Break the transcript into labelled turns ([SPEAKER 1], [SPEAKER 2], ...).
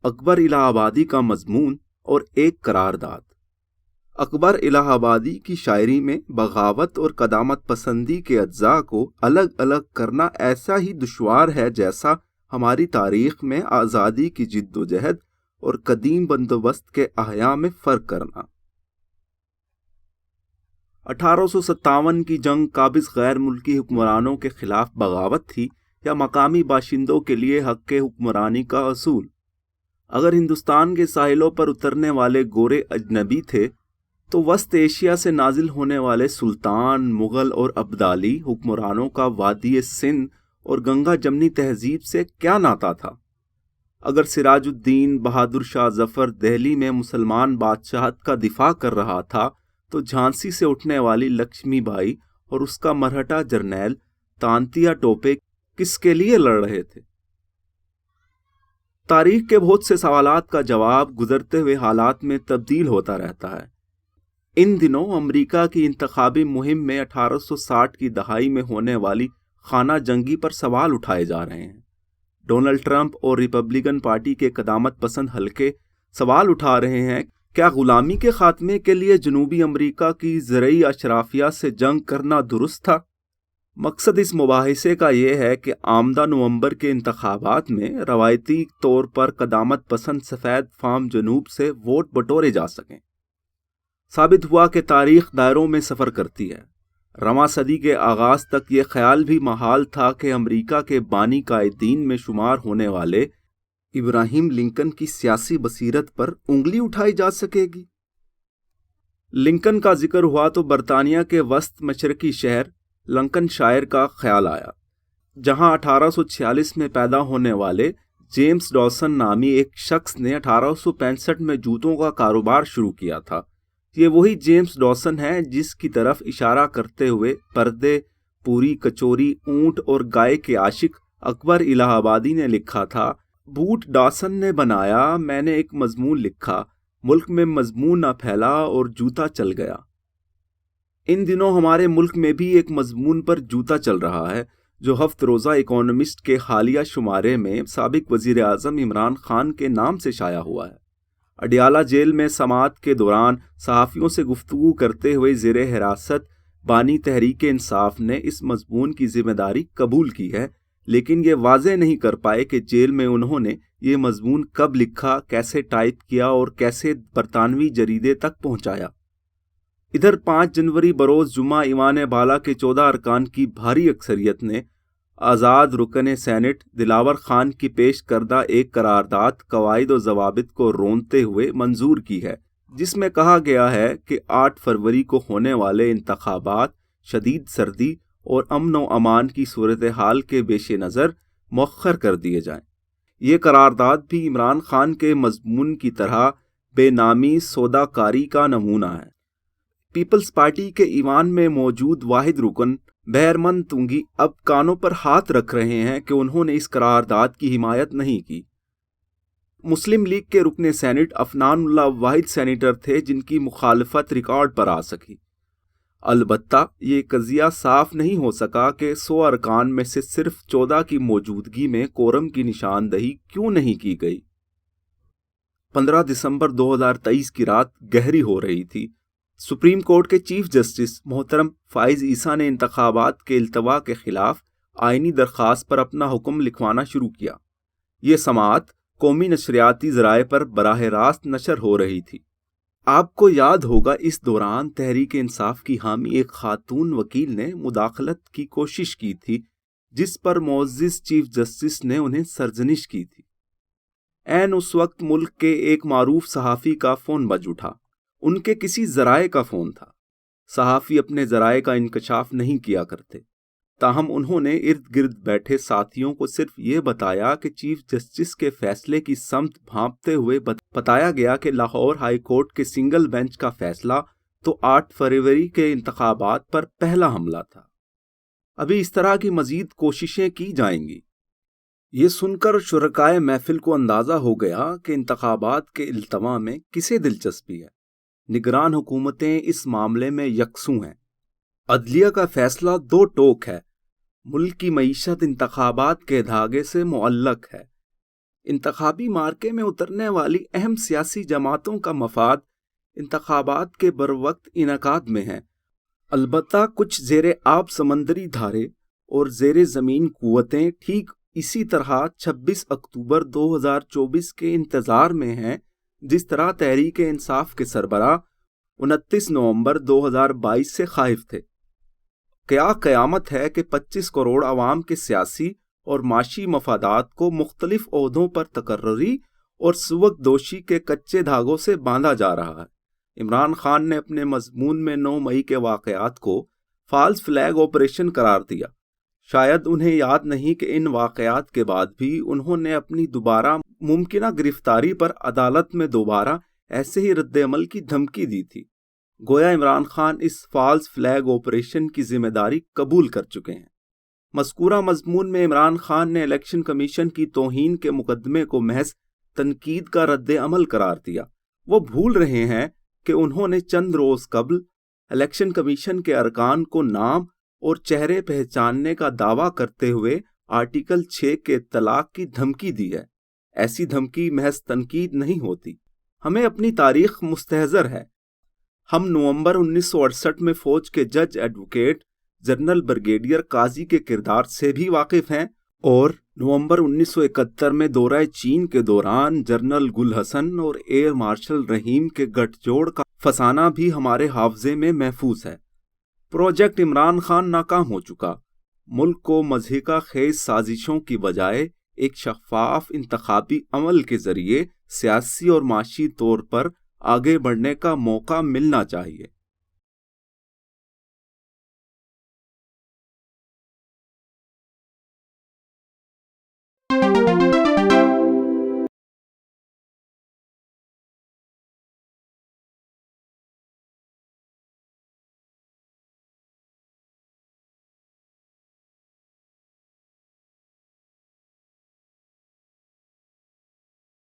[SPEAKER 1] اکبر الہ آبادی کا مضمون اور ایک قرارداد۔ اکبر الہ آبادی کی شاعری میں بغاوت اور قدامت پسندی کے اجزاء کو الگ الگ کرنا ایسا ہی دشوار ہے جیسا ہماری تاریخ میں آزادی کی جد و جہد اور قدیم بندوبست کے احیاء میں فرق کرنا۔ 1857 کی جنگ قابض غیر ملکی حکمرانوں کے خلاف بغاوت تھی یا مقامی باشندوں کے لیے حق کے حکمرانی کا اصول؟ اگر ہندوستان کے ساحلوں پر اترنے والے گورے اجنبی تھے تو وسط ایشیا سے نازل ہونے والے سلطان، مغل اور ابدالی حکمرانوں کا وادی سندھ اور گنگا جمنی تہذیب سے کیا ناتا تھا؟ اگر سراج الدین بہادر شاہ ظفر دہلی میں مسلمان بادشاہت کا دفاع کر رہا تھا تو جھانسی سے اٹھنے والی لکشمی بائی اور اس کا مرہٹا جرنیل تانتیا ٹوپے کس کے لیے لڑ رہے تھے؟ تاریخ کے بہت سے سوالات کا جواب گزرتے ہوئے حالات میں تبدیل ہوتا رہتا ہے۔ ان دنوں امریکہ کی انتخابی مہم میں 1860 کی دہائی میں ہونے والی خانہ جنگی پر سوال اٹھائے جا رہے ہیں۔ ڈونلڈ ٹرمپ اور ریپبلکن پارٹی کے قدامت پسند حلقے سوال اٹھا رہے ہیں، کیا غلامی کے خاتمے کے لیے جنوبی امریکہ کی زرعی اشرافیہ سے جنگ کرنا درست تھا؟ مقصد اس مباحثے کا یہ ہے کہ آمدہ نومبر کے انتخابات میں روایتی طور پر قدامت پسند سفید فام جنوب سے ووٹ بٹورے جا سکیں۔ ثابت ہوا کہ تاریخ دائروں میں سفر کرتی ہے۔ رواں صدی کے آغاز تک یہ خیال بھی محال تھا کہ امریکہ کے بانی قائدین میں شمار ہونے والے ابراہیم لنکن کی سیاسی بصیرت پر انگلی اٹھائی جا سکے گی۔ لنکن کا ذکر ہوا تو برطانیہ کے وسط مشرقی شہر لنکن شائر کا خیال آیا، جہاں 1846 میں پیدا ہونے والے جیمز ڈاوسن نامی ایک شخص نے 1865 میں جوتوں کا کاروبار شروع کیا تھا۔ یہ وہی جیمز ڈاوسن ہے جس کی طرف اشارہ کرتے ہوئے پردے، پوری کچوری، اونٹ اور گائے کے عاشق اکبر الہ آبادی نے لکھا تھا، بوٹ ڈاوسن نے بنایا، میں نے ایک مضمون لکھا، ملک میں مضمون نہ پھیلا اور جوتا چل گیا۔ ان دنوں ہمارے ملک میں بھی ایک مضمون پر جوتا چل رہا ہے، جو ہفت روزہ اکانومسٹ کے حالیہ شمارے میں سابق وزیر اعظم عمران خان کے نام سے شائع ہوا ہے۔ اڈیالہ جیل میں سماعت کے دوران صحافیوں سے گفتگو کرتے ہوئے زیر حراست بانی تحریک انصاف نے اس مضمون کی ذمہ داری قبول کی ہے، لیکن یہ واضح نہیں کر پائے کہ جیل میں انہوں نے یہ مضمون کب لکھا، کیسے ٹائپ کیا اور کیسے برطانوی جریدے تک پہنچایا۔ ادھر 5 جنوری بروز جمعہ ایوان بالا کے 14 ارکان کی بھاری اکثریت نے آزاد رکن سینٹ دلاور خان کی پیش کردہ ایک قرارداد قواعد و ضوابط کو رونتے ہوئے منظور کی ہے، جس میں کہا گیا ہے کہ 8 فروری کو ہونے والے انتخابات شدید سردی اور امن و امان کی صورتحال کے پیش نظر مؤخر کر دیے جائیں۔ یہ قرارداد بھی عمران خان کے مضمون کی طرح بے نامی سودا کاری کا نمونہ ہے۔ پیپلز پارٹی کے ایوان میں موجود واحد رکن بہرمن تنگی اب کانوں پر ہاتھ رکھ رہے ہیں کہ انہوں نے اس قرارداد کی حمایت نہیں کی۔ مسلم لیگ کے رکن سینٹ افنان اللہ واحد سینیٹر تھے جن کی مخالفت ریکارڈ پر آ سکی۔ البتہ یہ قضیہ صاف نہیں ہو سکا کہ 100 ارکان میں سے صرف 14 کی موجودگی میں کورم کی نشاندہی کیوں نہیں کی گئی۔ 15 دسمبر 2023 کی رات گہری ہو رہی تھی۔ سپریم کورٹ کے چیف جسٹس محترم فائز عیسیٰ نے انتخابات کے التوا کے خلاف آئینی درخواست پر اپنا حکم لکھوانا شروع کیا۔ یہ سماعت قومی نشریاتی ذرائع پر براہ راست نشر ہو رہی تھی۔ آپ کو یاد ہوگا اس دوران تحریک انصاف کی حامی ایک خاتون وکیل نے مداخلت کی کوشش کی تھی، جس پر معزز چیف جسٹس نے انہیں سرزنش کی تھی۔ عین اس وقت ملک کے ایک معروف صحافی کا فون بج اٹھا۔ ان کے کسی ذرائع کا فون تھا۔ صحافی اپنے ذرائع کا انکشاف نہیں کیا کرتے، تاہم انہوں نے ارد گرد بیٹھے ساتھیوں کو صرف یہ بتایا کہ چیف جسٹس کے فیصلے کی سمت بھانپتے ہوئے بتایا گیا کہ لاہور ہائی کورٹ کے سنگل بینچ کا فیصلہ تو 8 فروری کے انتخابات پر پہلا حملہ تھا۔ ابھی اس طرح کی مزید کوششیں کی جائیں گی۔ یہ سن کر شرکائے محفل کو اندازہ ہو گیا کہ انتخابات کے التوا میں کسے دلچسپی ہے۔ نگران حکومتیں اس معاملے میں یکسوں ہیں۔ عدلیہ کا فیصلہ 2 ٹوک ہے۔ ملک کی معیشت انتخابات کے دھاگے سے معلق ہے۔ انتخابی مارکے میں اترنے والی اہم سیاسی جماعتوں کا مفاد انتخابات کے بروقت انعقاد میں ہے، البتہ کچھ زیر آب سمندری دھارے اور زیر زمین قوتیں ٹھیک اسی طرح 26 اکتوبر 2024 کے انتظار میں ہیں جس طرح تحریک انصاف کے سربراہ 29 نومبر 2022 سے خائف تھے۔ کیا قیامت ہے کہ 25 کروڑ عوام کے سیاسی اور معاشی مفادات کو مختلف عہدوں پر تقرری اور سبکدوشی کے کچے دھاگوں سے باندھا جا رہا ہے۔ عمران خان نے اپنے مضمون میں 9 مئی کے واقعات کو فالس فلیگ آپریشن قرار دیا۔ شاید انہیں یاد نہیں کہ ان واقعات کے بعد بھی انہوں نے اپنی دوبارہ ممکنہ گرفتاری پر عدالت میں دوبارہ ایسے ہی رد عمل کی دھمکی دی تھی۔ گویا عمران خان اس فالس فلیگ آپریشن کی ذمہ داری قبول کر چکے ہیں۔ مذکورہ مضمون میں عمران خان نے الیکشن کمیشن کی توہین کے مقدمے کو محض تنقید کا رد عمل قرار دیا۔ وہ بھول رہے ہیں کہ انہوں نے چند روز قبل الیکشن کمیشن کے ارکان کو نام اور چہرے پہچاننے کا دعویٰ کرتے ہوئے آرٹیکل 6 کے طلاق کی دھمکی دی ہے۔ ایسی دھمکی محض تنقید نہیں ہوتی۔ ہمیں اپنی تاریخ مستحضر ہے۔ ہم نومبر 1968 میں فوج کے جج ایڈوکیٹ جنرل بریگیڈیئر قاضی کے کردار سے بھی واقف ہیں، اور نومبر 1971 میں دورہ چین کے دوران جنرل گل حسن اور ایئر مارشل رحیم کے گٹھ جوڑ کا فسانہ بھی ہمارے حافظے میں محفوظ ہے۔ پروجیکٹ عمران خان ناکام ہو چکا۔ ملک کو مضحکہ خیز سازشوں کی بجائے ایک شفاف انتخابی عمل کے ذریعے سیاسی اور معاشی طور پر آگے بڑھنے کا موقع ملنا چاہیے۔